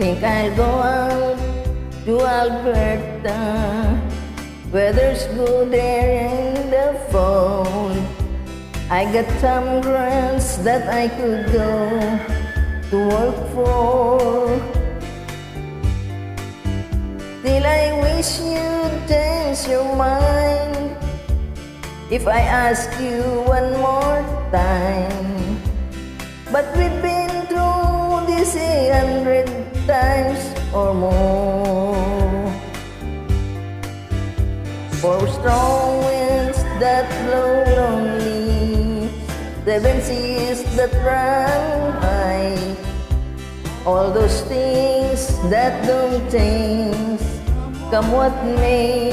think I'll go out to Alberta. Weather's good there in the fall. I got some grants that I could go to work for. Still I wish you'd change your mind if I ask you one more time. But we've been through this 100 times or more. For strong winds that blow lonely, 7 seas that run high, all those things that don't change, come what may.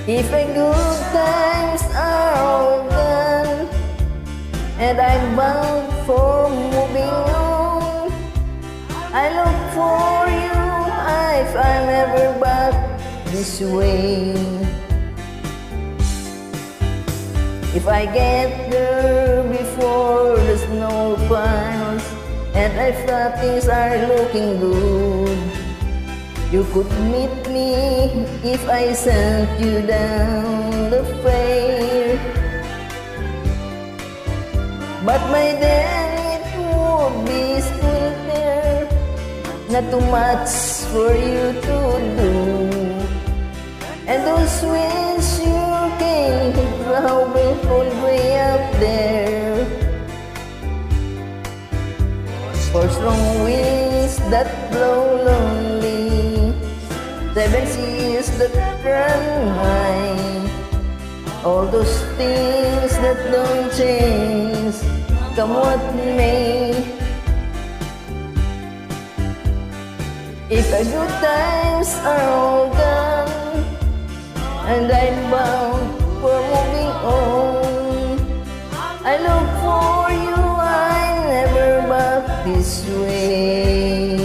If the good times are all gone and I'm bound for moving on, I look for you if I'm ever back this way. If I get there before the snow piles and if things are looking good, you could meet me if I sent you down the fair. But by then it would be spring there, not too much for you to do. And those winds you came to travel all way up there. For strong winds that blow lonely, 7 seas that run high, all those things that don't change, come what may. If the good times are all gone and I'm bound for moving on, I look for you, I'm never back this way.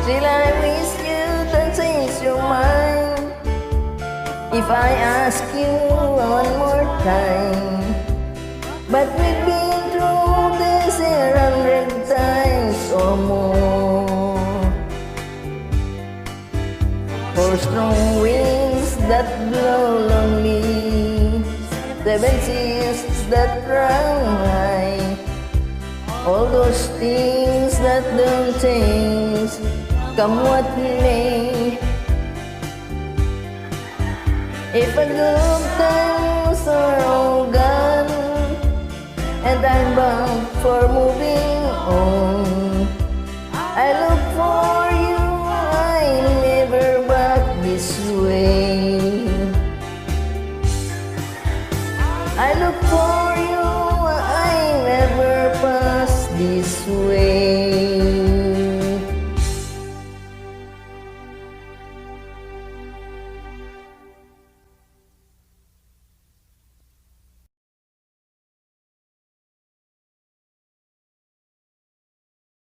Still I wish you'd change your mind if I ask you one more time. But we've been through this 100 times or more. For strong winds that blow lonely, 7 seas that run high, all those things that don't change, come what may. If the good times are all gone and I'm bound for moving on, I look